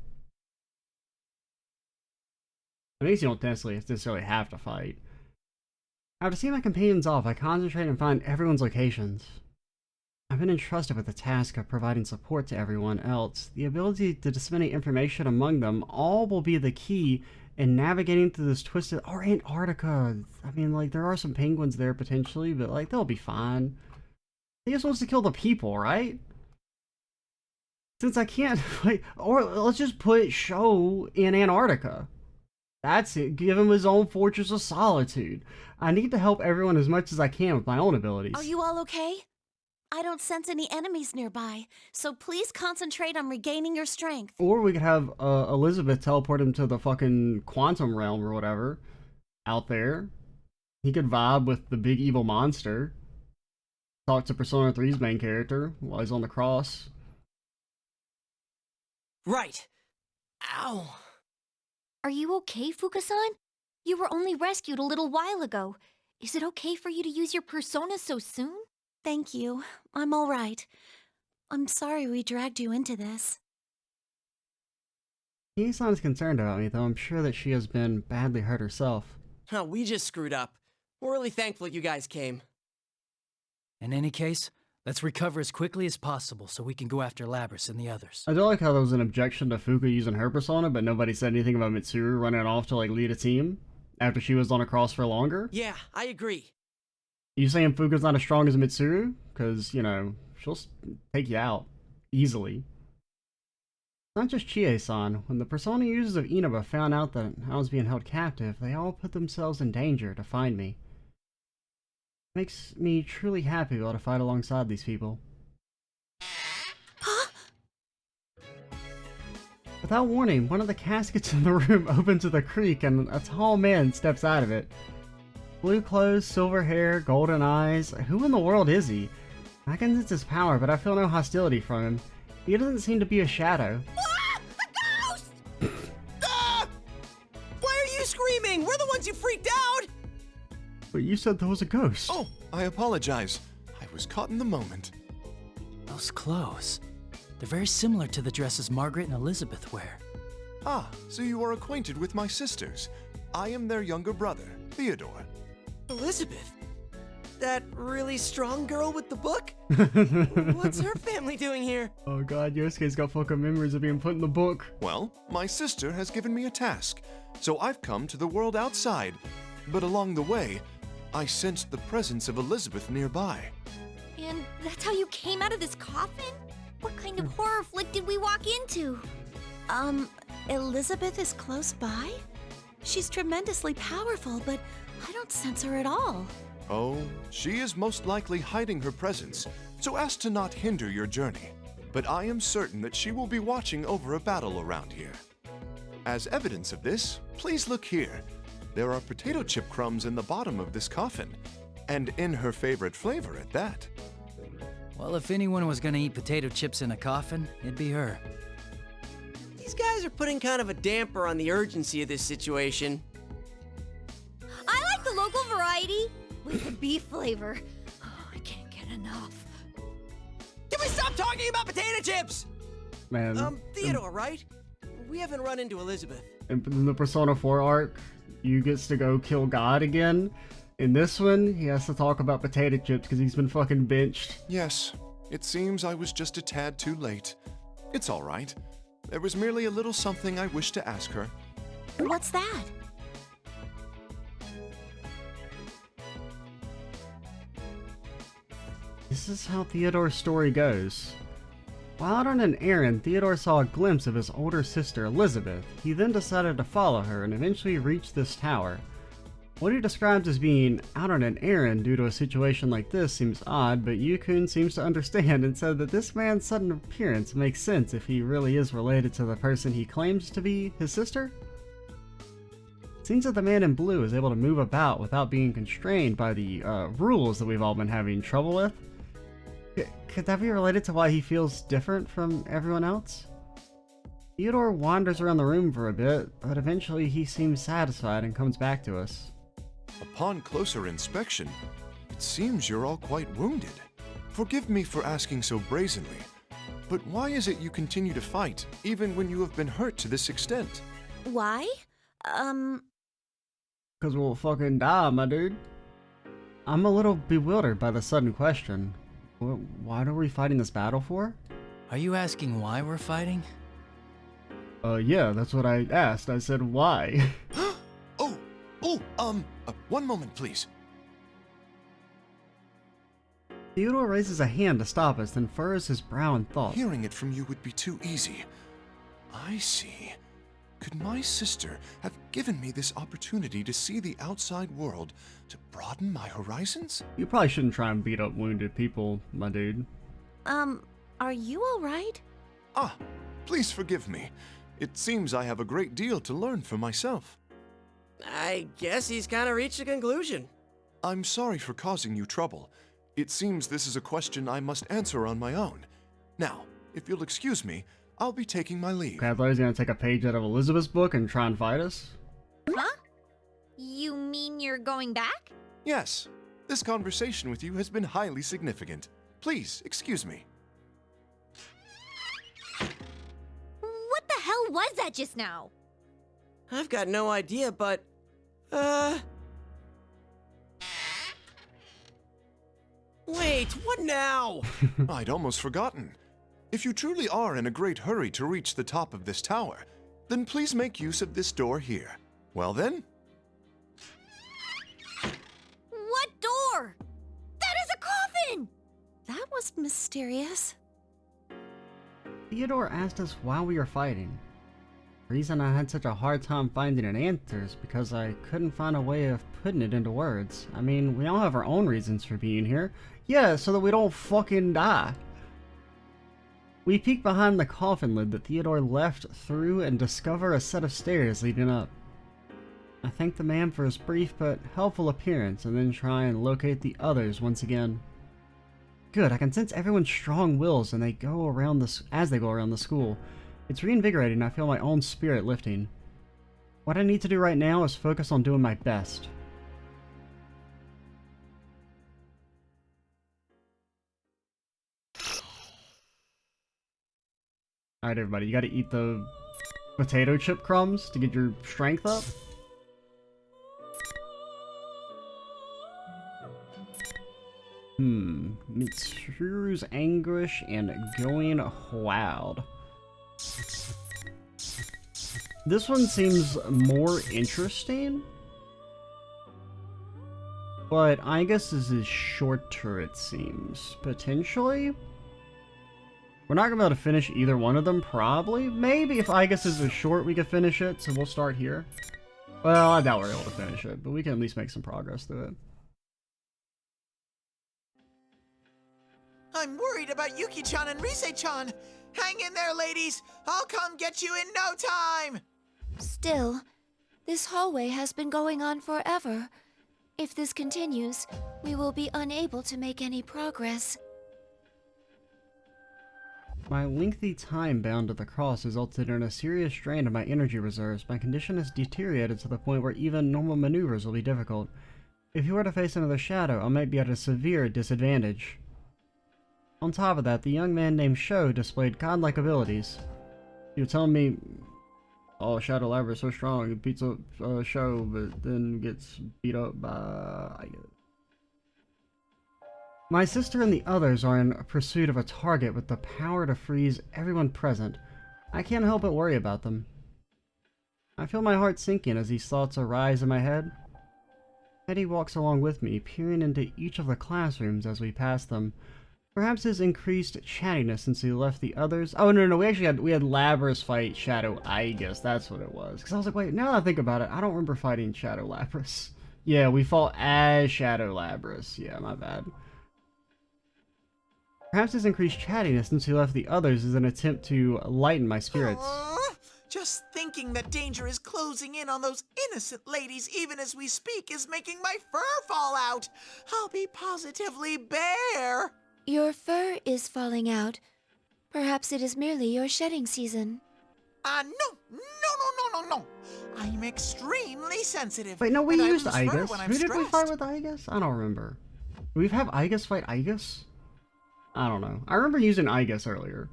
[SPEAKER 1] It means you don't necessarily have to fight. After seeing my companions off, I concentrate and find everyone's locations. I've been entrusted with the task of providing support to everyone else. The ability to disseminate information among them all will be the key in navigating through this twisted... Or Antarctica! I mean, like, there are some penguins there potentially, but, like, they'll be fine. He just wants to kill the people, right? Since I can't... Like, or let's just put Sho in Antarctica. That's it. Give him his own Fortress of Solitude. I need to help everyone as much as I can with my own abilities.
[SPEAKER 11] Are you all okay? I don't sense any enemies nearby, so please concentrate on regaining your strength.
[SPEAKER 1] Or we could have Elizabeth teleport him to the fucking quantum realm or whatever out there. He could vibe with the big evil monster. Talk to Persona 3's main character while he's on the cross.
[SPEAKER 12] Right. Ow.
[SPEAKER 9] Are you okay, Fuka-san? You were only rescued a little while ago. Is it okay for you to use your persona so soon?
[SPEAKER 11] Thank you. I'm all right. I'm sorry we dragged you into this.
[SPEAKER 1] Kii-san is concerned about me, though I'm sure that she has been badly hurt herself.
[SPEAKER 12] Oh, we just screwed up. We're really thankful you guys came.
[SPEAKER 7] In any case, let's recover as quickly as possible so we can go after Labrys and the others.
[SPEAKER 1] I do like how there was an objection to Fuka using her persona, but nobody said anything about Mitsuru running off to, like, lead a team after she was on a cross for longer.
[SPEAKER 12] Yeah, I agree.
[SPEAKER 1] You saying Fuka's not as strong as Mitsuru? Because, you know, she'll take you out easily. It's not just Chie-san. When the persona users of Inaba found out that I was being held captive, they all put themselves in danger to find me. It makes me truly happy to be able to fight alongside these people. Without warning, one of the caskets in the room opens to the creek and a tall man steps out of it. Blue clothes, silver hair, golden eyes. Who in the world is he? I can sense his power, but I feel no hostility from him. He doesn't seem to be a shadow.
[SPEAKER 12] Ah! A ghost! Ah! Why are you screaming? We're the ones you freaked out!
[SPEAKER 1] But you said there was a ghost.
[SPEAKER 14] Oh, I apologize. I was caught in the moment.
[SPEAKER 7] Those clothes. They're very similar to the dresses Margaret and Elizabeth wear.
[SPEAKER 14] Ah, so you are acquainted with my sisters. I am their younger brother, Theodore.
[SPEAKER 12] Elizabeth? That really strong girl with the book? What's her family doing here?
[SPEAKER 1] Oh god, Yosuke's got fucking memories of being put in the book.
[SPEAKER 14] Well, my sister has given me a task, so I've come to the world outside. But along the way, I sensed the presence of Elizabeth nearby.
[SPEAKER 9] And that's how you came out of this coffin? What kind of horror flick did we walk into?
[SPEAKER 11] Elizabeth is close by? She's tremendously powerful, but I don't sense her at all.
[SPEAKER 14] Oh, she is most likely hiding her presence, so as to not hinder your journey. But I am certain that she will be watching over a battle around here. As evidence of this, please look here. There are potato chip crumbs in the bottom of this coffin, and in her favorite flavor at that.
[SPEAKER 7] Well, if anyone was gonna eat potato chips in a coffin, it'd be her.
[SPEAKER 12] These guys are putting kind of a damper on the urgency of this situation.
[SPEAKER 9] I like the local variety with the beef flavor. Oh, I can't get enough.
[SPEAKER 12] Can we stop talking about potato chips?
[SPEAKER 1] Man.
[SPEAKER 12] Theodore, right? We haven't run into Elizabeth.
[SPEAKER 1] In the Persona 4 arc, you gets to go kill God again. In this one, he has to talk about potato chips because he's been fucking benched.
[SPEAKER 14] Yes, it seems I was just a tad too late. It's all right. There was merely a little something I wished to ask her.
[SPEAKER 11] What's that?
[SPEAKER 1] This is how Theodore's story goes. While out on an errand, Theodore saw a glimpse of his older sister, Elizabeth. He then decided to follow her and eventually reached this tower. What he describes as being out on an errand due to a situation like this seems odd, but Yukun seems to understand and said that this man's sudden appearance makes sense if he really is related to the person he claims to be his sister. It seems that the man in blue is able to move about without being constrained by the rules that we've all been having trouble with. Could that be related to why he feels different from everyone else? Theodore wanders around the room for a bit, but eventually he seems satisfied and comes back to us.
[SPEAKER 14] Upon closer inspection, it seems you're all quite wounded. Forgive me for asking so brazenly, but why is it you continue to fight, even when you have been hurt to this extent?
[SPEAKER 11] Why?
[SPEAKER 1] Cause we'll fucking die, my dude. I'm a little bewildered by the sudden question. What are we fighting this battle for?
[SPEAKER 7] Are you asking why we're fighting?
[SPEAKER 1] Yeah, that's what I asked. I said, why?
[SPEAKER 14] One moment, please.
[SPEAKER 1] Theodore raises a hand to stop us, then furrows his brow in thought.
[SPEAKER 14] Hearing it from you would be too easy. I see. Could my sister have given me this opportunity to see the outside world, to broaden my horizons?
[SPEAKER 1] You probably shouldn't try and beat up wounded people, my dude.
[SPEAKER 11] Are you alright?
[SPEAKER 14] Ah, please forgive me. It seems I have a great deal to learn for myself.
[SPEAKER 12] I guess he's kind of reached a conclusion.
[SPEAKER 14] I'm sorry for causing you trouble. It seems this is a question I must answer on my own. Now, if you'll excuse me, I'll be taking my leave.
[SPEAKER 1] Okay, I thought he was gonna take a page out of Elizabeth's book and try and fight us.
[SPEAKER 9] Huh? You mean you're going back?
[SPEAKER 14] Yes, this conversation with you has been highly significant. Please, excuse me.
[SPEAKER 9] What the hell was that just now?
[SPEAKER 12] I've got no idea, but... Wait, what now?
[SPEAKER 14] I'd almost forgotten. If you truly are in a great hurry to reach the top of this tower, then please make use of this door here. Well then?
[SPEAKER 9] What door? That is a coffin!
[SPEAKER 11] That was mysterious.
[SPEAKER 1] Theodore asked us why we were fighting. The reason I had such a hard time finding an answer is because I couldn't find a way of putting it into words. I mean, we all have our own reasons for being here. Yeah, so that we don't fucking die. We peek behind the coffin lid that Theodore left through and discover a set of stairs leading up. I thank the man for his brief but helpful appearance and then try and locate the others once again. Good, I can sense everyone's strong wills as they go around the school. It's reinvigorating. I feel my own spirit lifting. What I need to do right now is focus on doing my best. Alright everybody, you gotta eat the potato chip crumbs to get your strength up. Mitsuru's anguish and going wild. This one seems more interesting, but Igus is shorter, it seems. Potentially? We're not gonna be able to finish either one of them, probably. Maybe if Igus is short, we could finish it, so we'll start here. Well, I doubt we're able to finish it, but we can at least make some progress through it.
[SPEAKER 5] I'm worried about Yuki-chan and Rise-chan. Hang in there, ladies. I'll come get you in no time.
[SPEAKER 13] Still, this hallway has been going on forever. If this continues, we will be unable to make any progress.
[SPEAKER 1] My lengthy time bound to the cross resulted in a serious strain of my energy reserves. My condition has deteriorated to the point where even normal maneuvers will be difficult. If you were to face another shadow, I might be at a severe disadvantage. On top of that, the young man named Sho displayed godlike abilities. You're telling me, oh, Shadow Lava is so strong, it beats up Sho, but then gets beat up by... My sister and the others are in pursuit of a target with the power to freeze everyone present. I can't help but worry about them. I feel my heart sinking as these thoughts arise in my head. Eddie walks along with me, peering into each of the classrooms as we pass them. Perhaps his increased chattiness since he left the others. Oh no, we actually had Lapras fight Shadow Igus. That's what it was. Because I was like, wait, now that I think about it, I don't remember fighting Shadow Lapras. Yeah, we fought as Shadow Lapras. Yeah, my bad. Perhaps his increased chattiness since he left the others is an attempt to lighten my spirits.
[SPEAKER 5] Just thinking that danger is closing in on those innocent ladies even as we speak is making my fur fall out. I'll be positively bare.
[SPEAKER 13] Your fur is falling out. Perhaps it is merely your shedding season.
[SPEAKER 15] No. I'm extremely sensitive.
[SPEAKER 1] Wait, no, we
[SPEAKER 15] and I
[SPEAKER 1] used
[SPEAKER 15] lose fur
[SPEAKER 1] Igus.
[SPEAKER 15] when I'm
[SPEAKER 1] Who did we fight
[SPEAKER 15] stressed.
[SPEAKER 1] with Igus? I don't remember. Do we have Igus fight Igus? I don't know. I remember using Igus earlier.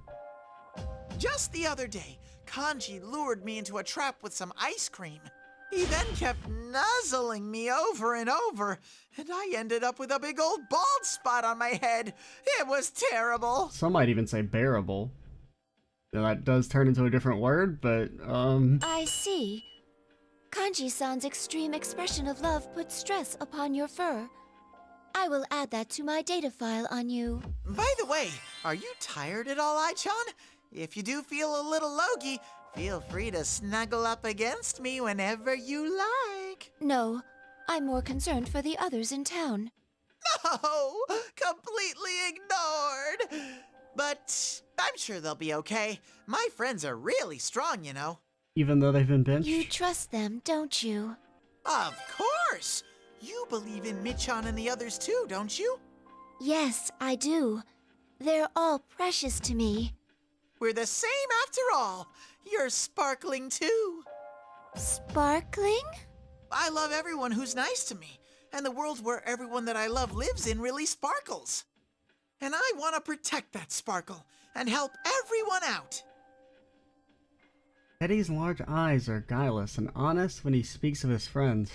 [SPEAKER 15] Just the other day, Kanji lured me into a trap with some ice cream. He then kept nuzzling me over and over, and I ended up with a big old bald spot on my head. It was terrible.
[SPEAKER 1] Some might even say bearable. Now, that does turn into a different word, but,
[SPEAKER 13] I see. Kanji-san's extreme expression of love puts stress upon your fur. I will add that to my data file on you.
[SPEAKER 15] By the way, are you tired at all, Ai-chan? If you do feel a little logy, feel free to snuggle up against me whenever you like.
[SPEAKER 13] No, I'm more concerned for the others in town.
[SPEAKER 15] No, completely ignored. But I'm sure they'll be okay. My friends are really strong, you know.
[SPEAKER 1] even though they've been benched?
[SPEAKER 13] You trust them, don't you?
[SPEAKER 15] Of course! You believe in Michan and the others too, don't you?
[SPEAKER 13] Yes, I do. They're all precious to me.
[SPEAKER 15] We're the same after all. You're sparkling too.
[SPEAKER 13] Sparkling?
[SPEAKER 15] I love everyone who's nice to me, and the world where everyone that I love lives in really sparkles. And I want to protect that sparkle and help everyone out.
[SPEAKER 1] Teddy's large eyes are guileless and honest when he speaks of his friends.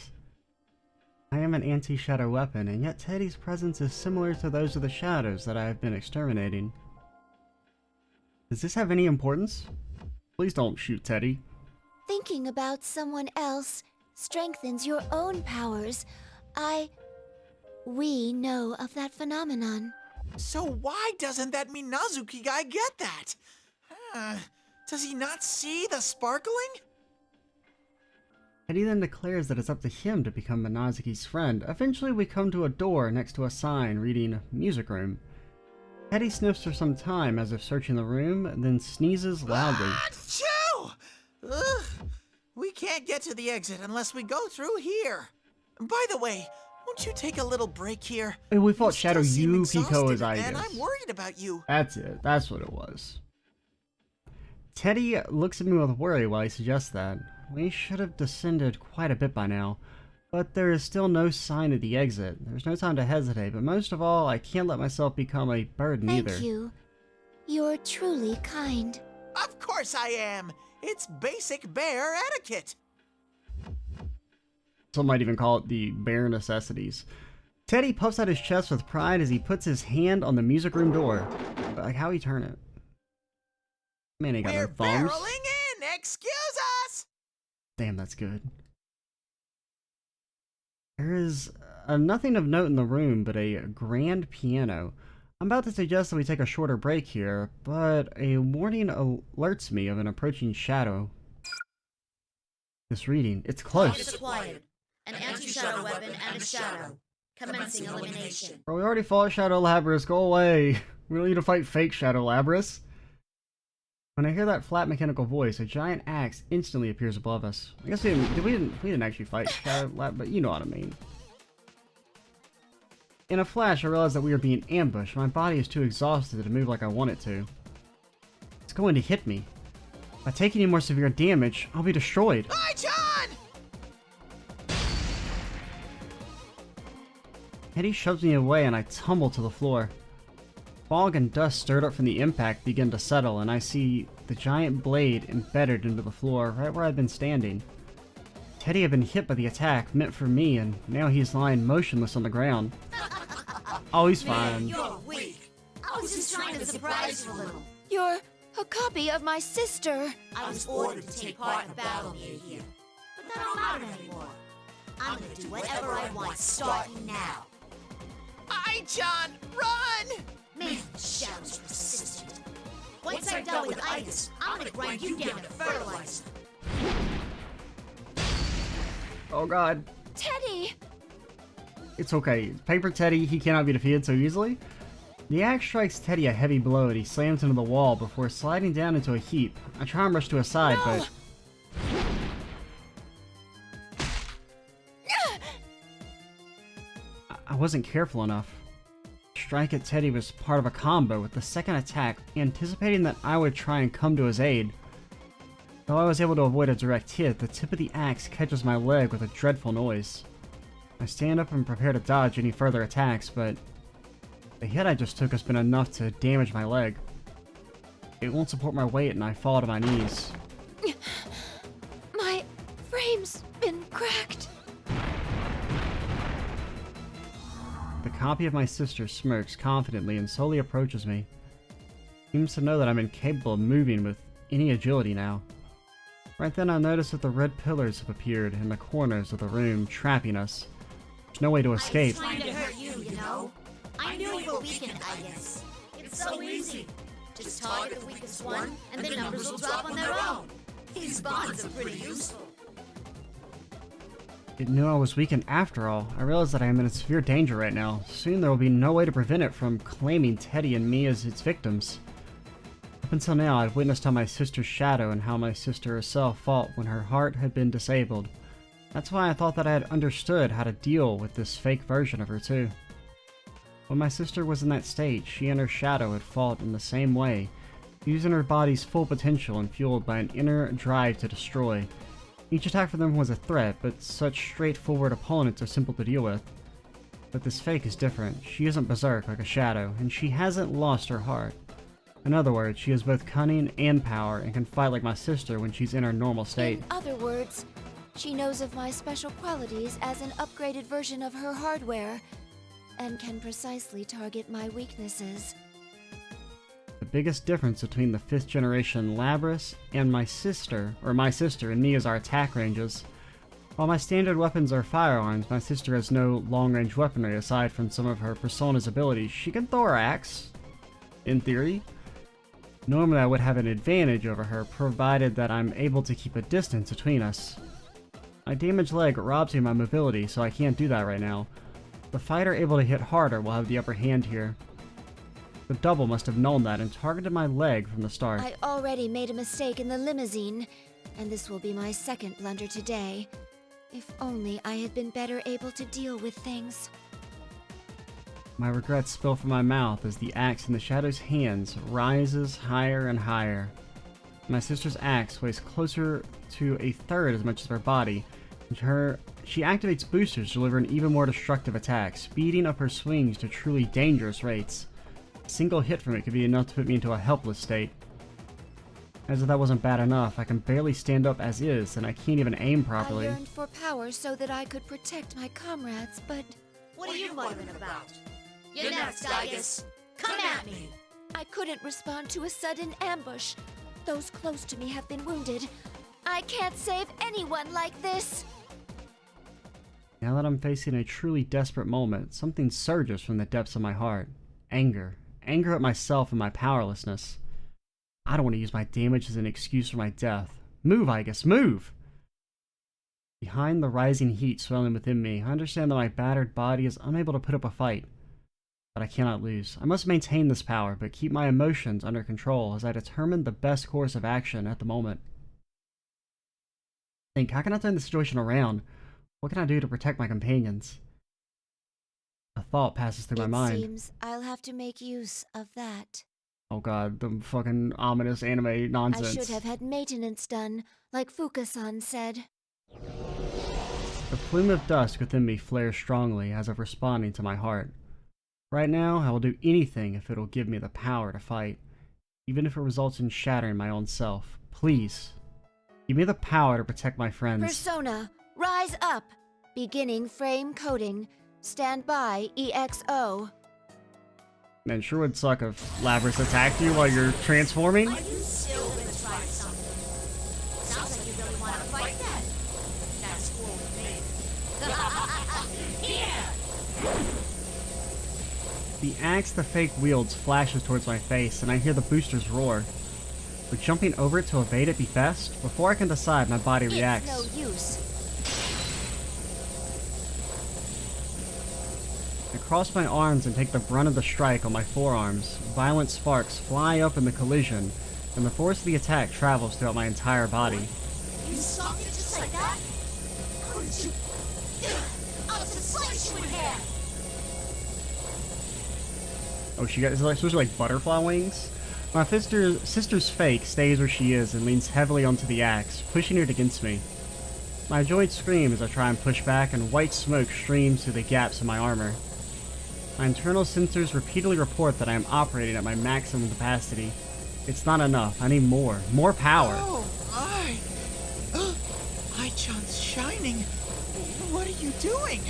[SPEAKER 1] I am an anti-shadow weapon, and yet Teddy's presence is similar to those of the shadows that I have been exterminating. Does this have any importance? Please don't shoot Teddy.
[SPEAKER 13] Thinking about someone else strengthens your own powers. We know of that phenomenon.
[SPEAKER 15] So why doesn't that Minazuki guy get that? Does he not see the sparkling?
[SPEAKER 1] Teddy then declares that it's up to him to become Minazuki's friend. Eventually we come to a door next to a sign reading Music Room. Teddy sniffs for some time as if searching the room, and then sneezes loudly.
[SPEAKER 15] Achoo! Ugh. We can't get to the exit unless we go through here. By the way, won't you take a little break here?
[SPEAKER 1] Hey, we fought
[SPEAKER 15] You
[SPEAKER 1] Shadow
[SPEAKER 15] still seem
[SPEAKER 1] Yukiko as
[SPEAKER 15] exhausted,
[SPEAKER 1] Igus.
[SPEAKER 15] and I'm worried about you.
[SPEAKER 1] That's it. That's what it was. Teddy looks at me with worry while he suggests that. We should have descended quite a bit by now, but there is still no sign of the exit. There's no time to hesitate, but most of all, I can't let myself become a burden either.
[SPEAKER 13] Thank you. You're truly kind.
[SPEAKER 15] Of course I am. It's basic bear etiquette.
[SPEAKER 1] Some might even call it the bare necessities. Teddy puffs out his chest with pride as he puts his hand on the music room door. But like, how he turn it? Man, he got no thumbs.
[SPEAKER 15] Barreling in. Excuse us.
[SPEAKER 1] Damn, that's good. There is nothing of note in the room but a grand piano. I'm about to suggest that we take a shorter break here, but a warning alerts me of an approaching shadow. This reading, it's close.
[SPEAKER 2] It's acquired. An anti-shadow weapon and a shadow. Commencing elimination.
[SPEAKER 1] Bro, we already fought Shadow Labrys, go away. We don't need to fight fake Shadow Labrys. When I hear that flat mechanical voice, a giant axe instantly appears above us. I guess we didn't actually fight Shadow Lab, but you know what I mean. In a flash, I realize that we are being ambushed. My body is too exhausted to move like I want it to. It's going to hit me. If I take any more severe damage, I'll be destroyed.
[SPEAKER 15] Ai-chan!
[SPEAKER 1] Teddy shoves me away and I tumble to the floor. Fog and dust stirred up from the impact begin to settle, and I see the giant blade embedded into the floor right where I've been standing. Teddy had been hit by the attack meant for me, and now he's lying motionless on the ground. Oh, he's fine.
[SPEAKER 2] You're weak. I was just trying to surprise you a little.
[SPEAKER 13] You're a copy of my sister.
[SPEAKER 2] I was ordered to take part in the battle near here. But that don't matter anymore. I'm gonna do whatever I want starting now.
[SPEAKER 15] Ai-chan, run!
[SPEAKER 2] Man, the shadow's persistent. Once I'm done with Igus, I'm gonna grind you down to fertilizer.
[SPEAKER 1] Oh god.
[SPEAKER 13] Teddy!
[SPEAKER 1] It's okay. Paper Teddy, he cannot be defeated so easily. The axe strikes Teddy a heavy blow and he slams into the wall before sliding down into a heap. I try and rush to his side, but... I wasn't careful enough. Strike at Teddy was part of a combo with the second attack, anticipating that I would try and come to his aid. Though I was able to avoid a direct hit, the tip of the axe catches my leg with a dreadful noise. I stand up and prepare to dodge any further attacks, but the hit I just took has been enough to damage my leg. It won't support my weight and I fall to my knees.
[SPEAKER 13] My frame's been cracked.
[SPEAKER 1] The copy of my sister smirks confidently and slowly approaches me. Seems to know that I'm incapable of moving with any agility now. Right then I notice that the red pillars have appeared in the corners of the room, trapping us. There's no way to escape.
[SPEAKER 2] I was trying to hurt you, you know? I knew you were weakened, I guess. It's so easy. Just target the weakest one, and the numbers will drop on their own. These bonds are pretty useful.
[SPEAKER 1] It knew I was weakened after all. I realize that I am in severe danger right now. Soon there will be no way to prevent it from claiming Teddy and me as its victims. Up until now, I'd witnessed how my sister's shadow and how my sister herself fought when her heart had been disabled. That's why I thought that I had understood how to deal with this fake version of her too. When my sister was in that state, she and her shadow had fought in the same way, using her body's full potential and fueled by an inner drive to destroy. Each attack for them was a threat, but such straightforward opponents are simple to deal with. But this fake is different. She isn't berserk like a shadow, and she hasn't lost her heart. In other words, she has both cunning and power, and can fight like my sister when she's in her normal state.
[SPEAKER 13] In other words, she knows of my special qualities as an upgraded version of her hardware, and can precisely target my weaknesses.
[SPEAKER 1] The biggest difference between the 5th generation Labrys and my sister and me is our attack ranges. While my standard weapons are firearms, my sister has no long-range weaponry aside from some of her persona's abilities. She can throw her axe, in theory. Normally I would have an advantage over her, provided that I'm able to keep a distance between us. My damaged leg robs me of my mobility, so I can't do that right now. The fighter able to hit harder will have the upper hand here. The double must have known that and targeted my leg from the start.
[SPEAKER 13] I already made a mistake in the limousine, and this will be my second blunder today. If only I had been better able to deal with things.
[SPEAKER 1] My regrets spill from my mouth as the axe in the shadow's hands rises higher and higher. My sister's axe weighs closer to a third as much as her body, and she activates boosters to deliver an even more destructive attack, speeding up her swings to truly dangerous rates. A single hit from it could be enough to put me into a helpless state. As if that wasn't bad enough, I can barely stand up as is, and I can't even aim properly.
[SPEAKER 13] I yearned for power so that I could protect my comrades, but...
[SPEAKER 2] What are you muttering about? You're next, Gaius. Come at me!
[SPEAKER 13] I couldn't respond to a sudden ambush. Those close to me have been wounded. I can't save anyone like this!
[SPEAKER 1] Now that I'm facing a truly desperate moment, something surges from the depths of my heart. Anger. Anger at myself and my powerlessness. I don't want to use my damage as an excuse for my death. Move, Igus, move! Behind the rising heat swelling within me, I understand that my battered body is unable to put up a fight. But I cannot lose. I must maintain this power, but keep my emotions under control as I determine the best course of action at the moment. Think, how can I turn the situation around? What can I do to protect my companions? A thought passes through my mind.
[SPEAKER 13] It seems I'll have to make use of that.
[SPEAKER 1] Oh god, the fucking ominous anime nonsense.
[SPEAKER 13] I should have had maintenance done, like Fuka-san said.
[SPEAKER 1] The plume of dusk within me flares strongly as if responding to my heart. Right now, I will do anything if it'll give me the power to fight, even if it results in shattering my own self. Please, give me the power to protect my friends.
[SPEAKER 13] Persona, rise up! Beginning frame coding. Stand by, EXO.
[SPEAKER 1] Man, sure would suck if Labrys attacked you while you're transforming.
[SPEAKER 2] Are you still gonna try something? Sounds like you really want to fight that. That's cool with me. Here!
[SPEAKER 1] The axe the fake wields flashes towards my face, and I hear the boosters roar. Would jumping over it to evade it be best? Before I can decide, my body reacts.
[SPEAKER 13] It's no use.
[SPEAKER 1] I cross my arms and take the brunt of the strike on my forearms. Violent sparks fly up in the collision, and the force of the attack travels throughout my entire body.
[SPEAKER 2] You stopped it just like that? How did you... I'll just slice you in half!
[SPEAKER 1] Oh, she got, is it like, supposed to be like butterfly wings? My sister's fake stays where she is and leans heavily onto the axe, pushing it against me. My joints scream as I try and push back, and white smoke streams through the gaps in my armor. My internal sensors repeatedly report that I am operating at my maximum capacity. It's not enough. I need more. More power.
[SPEAKER 15] Oh, my. Ai-chan's shining. What are you doing?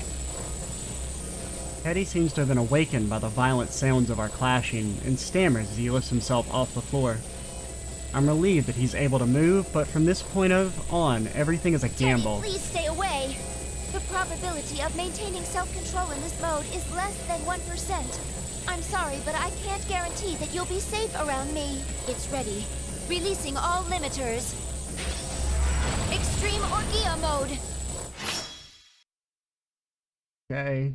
[SPEAKER 1] Teddy seems to have been awakened by the violent sounds of our clashing and stammers as he lifts himself off the floor. I'm relieved that he's able to move, but from this point on, everything is a gamble.
[SPEAKER 13] Teddy, please stay away. The probability of maintaining self-control in this mode is less than 1%. I'm sorry, but I can't guarantee that you'll be safe around me. It's ready. Releasing all limiters. Extreme Orgia mode.
[SPEAKER 1] Okay.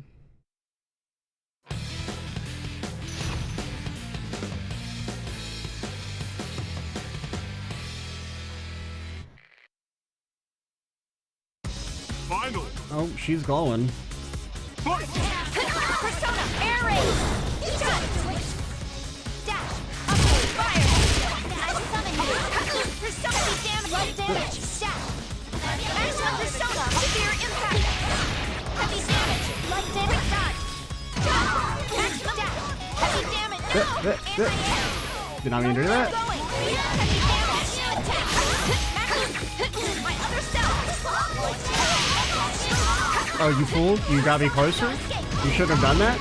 [SPEAKER 14] Final.
[SPEAKER 1] Oh, she's glowing.
[SPEAKER 13] Persona, air raid. Dash. Okay, fire. I summon you. Persona, be damaged. Light damage. Dash. Maximum persona, severe impact. Heavy damage. Light damage. Dodge. Maximum dash. Heavy damage. Anti-air.
[SPEAKER 1] Did I mean to do that?
[SPEAKER 13] Going. Heavy damage. Attack. Maximum. My other self.
[SPEAKER 1] Oh, you fool? You gotta be closer? You shouldn't have done that?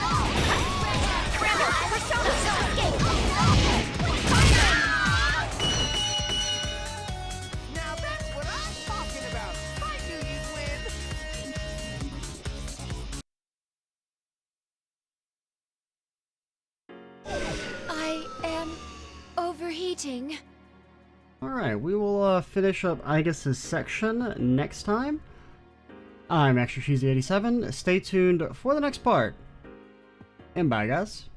[SPEAKER 15] Now that's what I'm talking about. I knew you'd win.
[SPEAKER 13] I am overheating.
[SPEAKER 1] Alright, we will finish up Aigis' section next time. I'm Extra Cheesy 87. Stay tuned for the next part. And bye, guys.